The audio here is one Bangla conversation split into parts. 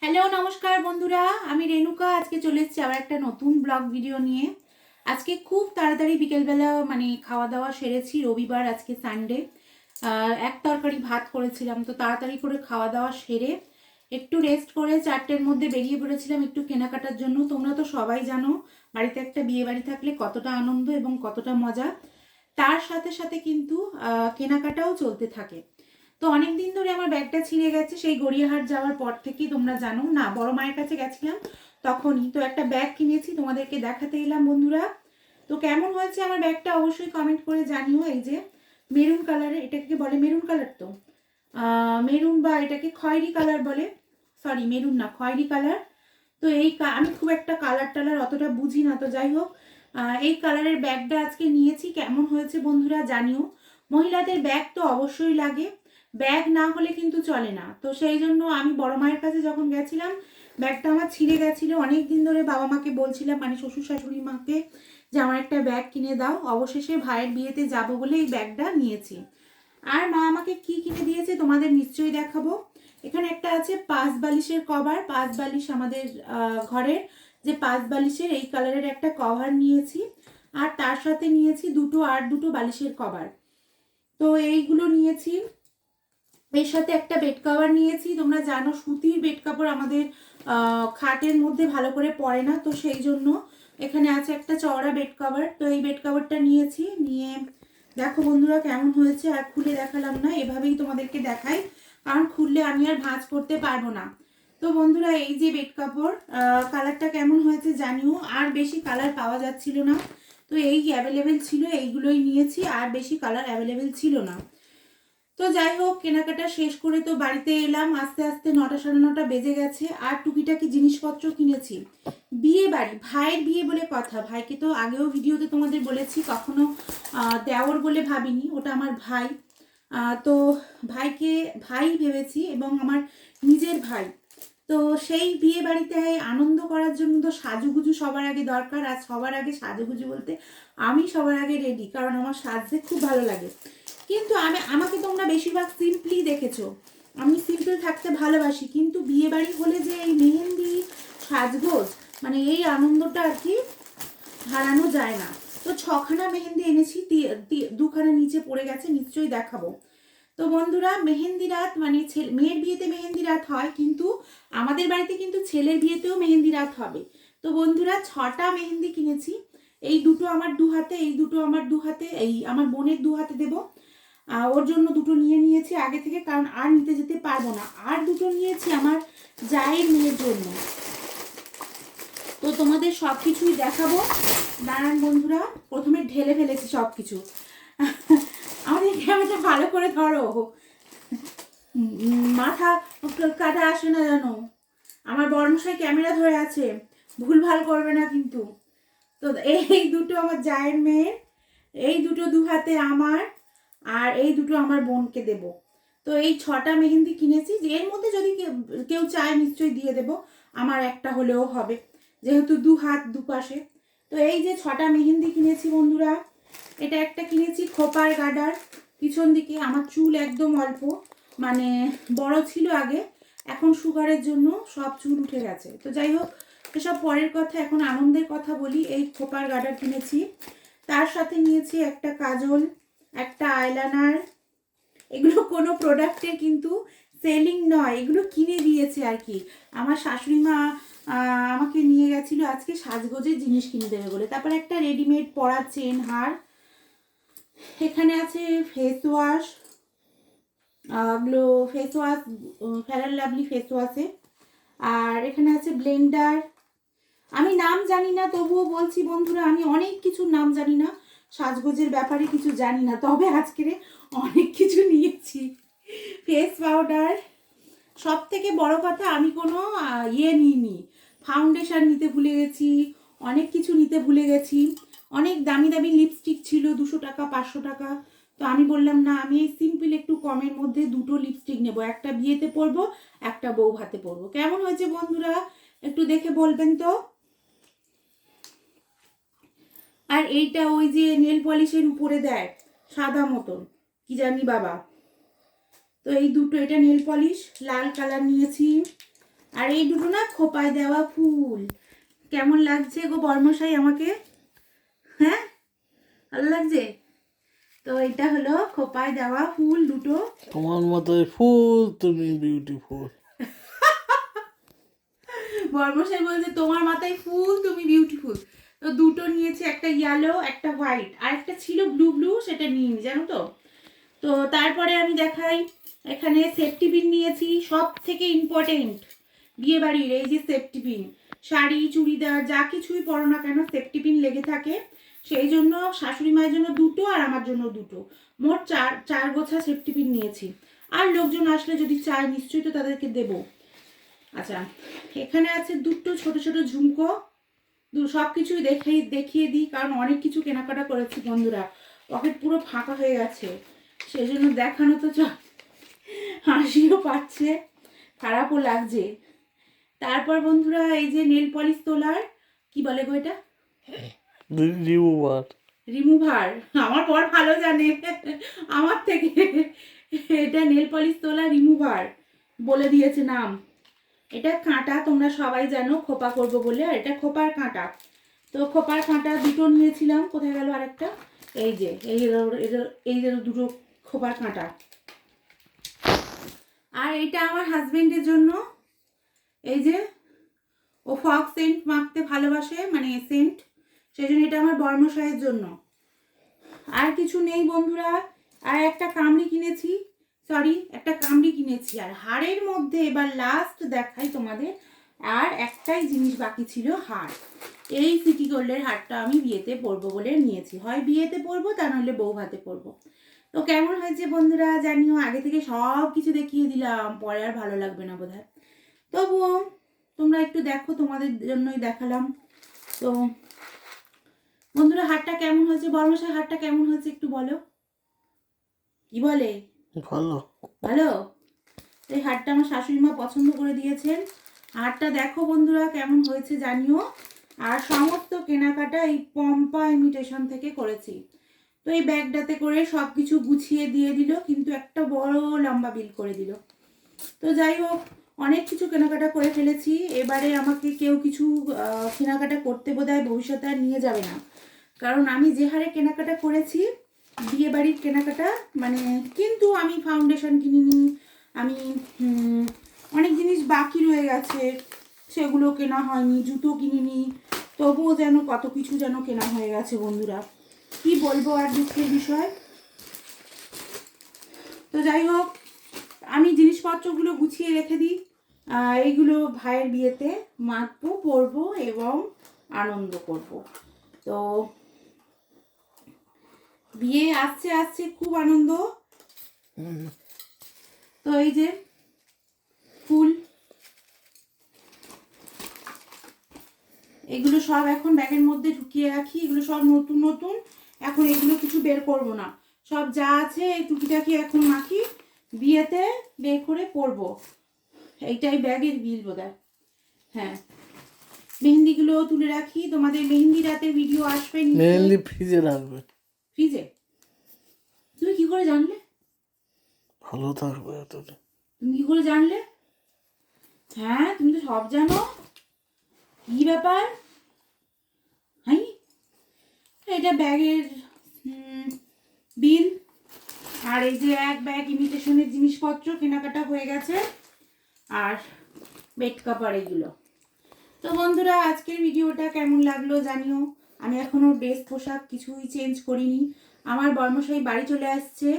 হ্যালো নমস্কার বন্ধুরা, আমি রেণুকা। আজকে চলে এসেছি আবার একটা নতুন ব্লগ ভিডিও নিয়ে। আজকে খুব তাড়াতাড়ি বিকেলবেলা খাওয়া দাওয়া সেরেছি। রবিবার, আজকে সানডে। এক তরকারি ভাত করেছিলাম, তো তাড়াতাড়ি করে খাওয়া দাওয়া সেরে একটু রেস্ট করে 4টের মধ্যে বেরিয়ে পড়েছিলাম একটু কেনাকাটার জন্য। তোমরা তো সবাই জানো বাড়িতে একটা বিয়ে বাড়ি থাকলে কতটা আনন্দ এবং কতটা মজা। তার সাথে সাথে কিন্তু কেনাকাটাও চলতে থাকে। তো অনেক দিন ধরে আমার ব্যাগটা ছিঁড়ে গেছে, সেই গড়িয়াহাট যাওয়ার পর থেকেই। তোমরা জানো না, বড় মায়ের কাছে গেছিলাম তখনই। তো একটা ব্যাগ কিনেছি, তোমাদেরকে দেখাতে এলাম বন্ধুরা। তো কেমন হয়েছে আমার ব্যাগটা অবশ্যই কমেন্ট করে জানিও। এই যে মেরুন কালারের, এটাকে বলে মেরুন কালার তো, মেরুন বা এটাকে খয়েরি কালার বলে। সরি, মেরুন না, খয়েরি কালার। তো আমি খুব একটা কালার টালার অতটা বুঝি না, তো যাই হোক এই কালারের ব্যাগটা আজকে নিয়েছি। কেমন হয়েছে বন্ধুরা জানিও। মহিলাদের ব্যাগ তো অবশ্যই লাগে, ব্যাগ না হলে কিন্তু চলে না। তো সেই জন্য আমি বড় মায়ের কাছে যখন গেছিলাম, ব্যাগটা আমার ছিঁড়ে গেছিলো। অনেক দিন ধরে বাবা মাকে বলছিলাম, শ্বশুর শাশুড়ি মাকে, যে আমার একটা ব্যাগ কিনে দাও। অবশেষে ভাইয়ের বিয়েতে যাব বলে এই ব্যাগটা নিয়েছি। আর মা আমাকে কি কিনে দিয়েছে তোমাদের নিশ্চয়ই দেখাবো। এখানে একটা আছে 5 বালিশের কভার। 5 বালিশ, আমাদের ঘরের যে 5 বালিশের এই কালারের একটা কভার নিয়েছি। আর তার সাথে নিয়েছি দুটো বালিশের কভার। তো এইগুলো নিয়েছি। এর সাথে একটা বেড কভার নিয়েছি। তোমরা জানো সুতির বেড কাপড় আমাদের খাটের মধ্যে ভালো করে পড়ে না, তো সেই জন্য এখানে আছে একটা চওড়া বেড কভার। তো এই বেড কভারটা নিয়েছি। নিয়ে দেখো বন্ধুরা কেমন হয়েছে। আর খুলে দেখালাম না, এভাবেই তোমাদেরকে দেখাই, কারণ খুললে আমি আর ভাঁজ করতে পারবো না। তো বন্ধুরা এই যে বেড কাপড়, কালারটা কেমন হয়েছে জানিও। আর বেশি কালার পাওয়া যাচ্ছিল না, তো এই অ্যাভেলেবেল ছিল, এইগুলোই নিয়েছি। আর বেশি কালার অ্যাভেলেবেল ছিল না। তো যাই হোক, কেনাকাটা শেষ করে তো বাড়িতে এলাম আস্তে আস্তে। 9টা সাড়ে 9টা বেজে গেছে। আর টুকিটাকি জিনিসপত্র কিনেছি। বিয়ে বাড়ি, ভাইয়ের বিয়ে বলে কথা। ভাইকে তো আগেও ভিডিওতে তোমাদের বলেছি, কখনো দেওর বলে ভাবিনি, ওটা আমার ভাই। তো ভাইকে ভাই ভেবেছি, এবং আমার নিজের ভাই। তো সেই বিয়ে বাড়িতে আনন্দ করার জন্য তো সাজুগুজু সবার আগে দরকার। আর সবার আগে সাজুগুজু বলতে আমি সবার আগে রেডি, কারণ আমার সাজতে খুব ভালো লাগে। কিন্তু আমাকে তোমরা বেশিরভাগ সিম্পলি দেখেছো। আমি সিম্পল থাকতে ভালোবাসি, কিন্তু বিয়ে বাড়ি হলে যে এই মেহেন্দি, সাজগোজ, এই আনন্দটা আর কি হারানো যায় না। তো 6খানা মেহেন্দি এনেছি, 2খানা নিচে পড়ে গেছে, নিশ্চয়ই দেখাবো। তো বন্ধুরা, মেহেন্দি রাত মেয়ের বিয়েতে মেহেন্দি রাত হয়, কিন্তু আমাদের বাড়িতে কিন্তু ছেলের বিয়েতেও মেহেন্দি রাত হবে। তো বন্ধুরা, 6টা মেহেন্দি কিনেছি। এই দুটো আমার 2 হাতে, এই দুটো আমার 2 হাতে, এই আমার বোনের 2 হাতে দেবো। ওর জন্য দুটো নিয়ে নিয়েছি আগে থেকে, কারণ আর নিতে যেতে পারবো না। আর দুটো নিয়েছি আমার জায়ের মেয়ের জন্য। তো তোমাদের সব কিছুই দেখাবো। দাঁড়ান বন্ধুরা, প্রথমে ঢেলে ফেলেছি সব কিছু। আমাদের ক্যামেরাটা ভালো করে ধরো, মাথা কাটা আসে না জানো। আমার বর্মশাই ক্যামেরা ধরে আছে, ভুলভাল করবে না কিন্তু। তো এই দুটো আমার জায়ের মেয়ের, এই দুটো 2 হাতে আমার, আর এই দুটো আমার বোনকে দেব। তো এই 6টা মেহেন্দি কিনেছি। এর মধ্যে যদি কেউ চায় নিশ্চয়ই দিয়ে দেব, আমার একটা হলেও হবে, যেহেতু 2 হাত দুপাশে। তো এই যে 6টা মেহেন্দি কিনেছি বন্ধুরা। এটা একটা কিনেছি খোপার গার্ডার, পিছন দিকে। আমার চুল একদম অল্প, বড় ছিল আগে, এখন সুগারের জন্য সব চুল উঠে গেছে। তো যাই হোক, এসব পরের কথা, এখন আনন্দের কথা বলি। এই খোপার গার্ডার কিনেছি। তার সাথে নিয়েছি একটা কাজল, একটা আইলাইনার। এগুলো কোনো প্রোডাক্টের কিন্তু সেলিং নয়, এগুলো কিনে দিয়েছে আর কি। আমার শাশুড়ি মা আমাকে নিয়ে গেছিলো আজকে সাজগোজের জিনিস কিনে দেবে বলে। তারপর একটা রেডিমেড পরা চেন হার। এখানে আছে face wash, face wash, fair and lovely face ওয়াশে। আর এখানে আছে ব্লেন্ডার। আমি নাম জানি না, তবুও বলছি বন্ধুরা, আমি অনেক কিছু নাম জানি না, সাজগোজের ব্যাপারে কিছু জানি না, তবে আজকে অনেক কিছু নিয়েছি। ফেস পাউডার, সব থেকে বড় কথা, আমি কোনো নিইনি, ফাউন্ডেশন নিতে ভুলে গেছি, অনেক কিছু নিতে ভুলে গেছি। অনেক দামি দামি লিপস্টিক ছিল, 200 টাকা 500 টাকা। তো আমি বললাম না, আমি এই সিম্পল একটু কমের মধ্যে দুটো লিপস্টিক নেব, একটা বিয়েতে পরবো, একটা বউ ভাতে পরবো। কেমন হয়েছে বন্ধুরা একটু দেখে বলবেন তো। আর এইটা ওই যে নেল পলিশের উপরে দেয় সাদা মতন, কি জানি বাবা। তো এই দুটো, এটা নেল পলিশ লাল কালার নিয়েছি। আর এই দুটো না খোপায় দেওয়া ফুল। কেমন লাগছে গো বর্মশাই আমাকে? হ্যাঁ, ভালো লাগছে? তো এটা হলো খোপায় দেওয়া ফুল দুটো। তোমার মতোই ফুল তুমি বিউটিফুল। বর্মশাই বলছে তোমার মাথায় ফুল তুমি বিউটিফুল। তো দুটো নিয়েছি, একটা ইয়েলো একটা হোয়াইট, আর একটা ছিল ব্লু ব্লু, সেটা নিইনি জানো তো। তো তারপরে আমি দেখাই, এখানে সেফটি পিন নিয়েছি, সব থেকে ইম্পর্টেন্ট বিয়ে বাড়ির এই যে সেফটি পিন। শাড়ি চুড়িদার যা কিছুই পরো না কেন সেফটি পিন লেগে থাকে, সেই জন্য শাশুড়ি মায়ের জন্য দুটো আর আমার জন্য দুটো, মোট চার গোছা সেফটি পিন নিয়েছি। আর লোকজন আসলে যদি চায় নিশ্চয়ই তো তাদেরকে দেবো। আচ্ছা, এখানে আছে দুটো ছোট ছোট ঝুমকো। সব কিছুই দেখিয়ে দিই, কারণ অনেক কিছু কেনাকাটা করেছি বন্ধুরা, পকেট পুরো ফাঁকা হয়ে গেছে, সেই জন্য দেখানো তো হাসিও পাচ্ছে, খারাপও লাগছে। তারপর বন্ধুরা এই যে নেল পলিশ তোলার, কি বলে গো এটা? রিমুভার। আমার বর ভালো জানে আমার থেকে, এটা নেল পলিশ তোলা রিমুভার বলে দিয়েছে নাম। এটা কাঁটা, তোমরা সবাই জানো খোপা করবো বলে, আর এটা খোপার কাঁটা। তো খোপার কাঁটা দুটো নিয়েছিলাম, কোথায় গেল আরেকটা? এই যে এই যে দুটো খোপার কাঁটা। আর এটা আমার হাজবেন্ডের জন্য, এই যে ও ফগ সেন্ট মাখতে ভালোবাসে, মানে সেন্ট, সেই জন্য এটা আমার বর্মশাইয়ের জন্য। আর কিছু নেই বন্ধুরা। আর একটা কামড়ি কিনেছি, একটা কামড়ি কিনেছি। আর হাড়ের মধ্যে এবার লাস্ট দেখাই তোমাদের, আর একটাই জিনিস বাকি ছিল, হাড়। এই সিটি গোল্ডের হারটা আমি বিয়েতে পরবো বলে নিয়েছি, হয় বিয়েতে পরবো তা নাহলে বউ ভাতে পরবো। তো কেমন হয়েছে বন্ধুরা জানিও, আগে থেকে সব কিছু দেখিয়ে দিলাম, পরে আর ভালো লাগবে না বোধহয়। তবুও তোমরা একটু দেখো, তোমাদের জন্যই দেখালাম। তো বন্ধুরা হারটা কেমন হয়েছে, বর্মশাই হারটা কেমন হয়েছে একটু বলো, কি বলে? ভালো ভালো। এই হারটা আমার শাশুড়ি মা পছন্দ করে দিয়েছেন। হারটা দেখো বন্ধুরা কেমন হয়েছে জানিও। আর সমস্ত কেনাকাটা এই পম্পা ইমিটেশন থেকে করেছি। তো এই ব্যাগটাতে করে সব কিছু গুছিয়ে দিয়ে দিল, কিন্তু একটা বড় লম্বা বিল করে দিল। তো যাই হোক, অনেক কিছু কেনাকাটা করে ফেলেছি। এবারে আমাকে কেউ কিছু কেনাকাটা করতে বোধহয় ভবিষ্যতে আর নিয়ে যাবে না, কারণ আমি যে হারে কেনাকাটা করেছি বিয়ে বাড়ির কেনাকাটা, মানে, কিন্তু আমি ফাউন্ডেশন কিনিনি, আমি অনেক জিনিস বাকি রয়ে গেছে, সেগুলো কেনা হয়নি, জুতো কিনিনি, তবুও যেন কত কিছু যেন কেনা হয়ে গেছে বন্ধুরা, কি বলবো আর দুঃখের বিষয়। তো যাই হোক, আমি জিনিসপত্রগুলো গুছিয়ে রেখে দিই, এইগুলো ভাইয়ের বিয়েতে মাখবো, পরবো এবং আনন্দ করব। তো বিয়ে আসছে খুব আনন্দ। তো এই যে ফুল, এগুলো সব এখন ব্যাগের মধ্যে ঢুকিয়ে রাখি, এগুলো সব নতুন নতুন, এখন এগুলো কিছু বের করবো না, সব যা আছে এই টুকিটাকি এখন মাখি, বিয়েতে বের করে পরবো। এইটাই ব্যাগের বিল বোধহয়। হ্যাঁ, মেহেন্দিগুলো তুলে রাখি, তোমাদের মেহেন্দি রাতের ভিডিও আসবে। মেহেন্দি ফ্রিজে রাখবে। ফ্রিজে? তুমি কি করে জানলে? ভালো থাকবে এতদিন। তুমি কি করে জানলে? হ্যাঁ, তুমি তো সব জানো, কি ব্যাপার? হ্যাঁ, এটা ব্যাগের বিল। আর এই যে এক ব্যাগ ইমিটেশনের জিনিসপত্র কেনাকাটা হয়ে গেছে, আর বেড কাভার এগুলো। তো বন্ধুরা আজকের ভিডিওটা কেমন লাগলো জানিও। আমি এখনো ড্রেস পোশাক কিছুই চেঞ্জ করিনি, আমার বর্মশাই বাড়ি চলে আসছে,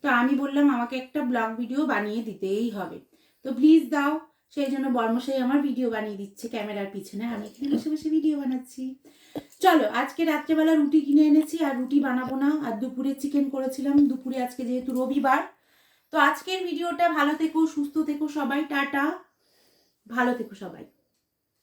তো আমি বললাম আমাকে একটা ব্লগ ভিডিও বানিয়ে দিতেই হবে, তো প্লিজ দাও। সেই জন্য বর্মশাই আমার ভিডিও বানিয়ে দিচ্ছে ক্যামেরার পিছনে, আমি এখানে বসে বসে ভিডিও বানাচ্ছি। চলো, আজকে রাত্রেবেলা রুটি কিনে এনেছি, আর রুটি বানাবো না, আর দুপুরে চিকেন করেছিলাম, দুপুরে আজকে যেহেতু রবিবার। তো আজকের ভিডিওটা, ভালো থেকো, সুস্থ থেকো সবাই, টাটা, ভালো থেকো সবাই।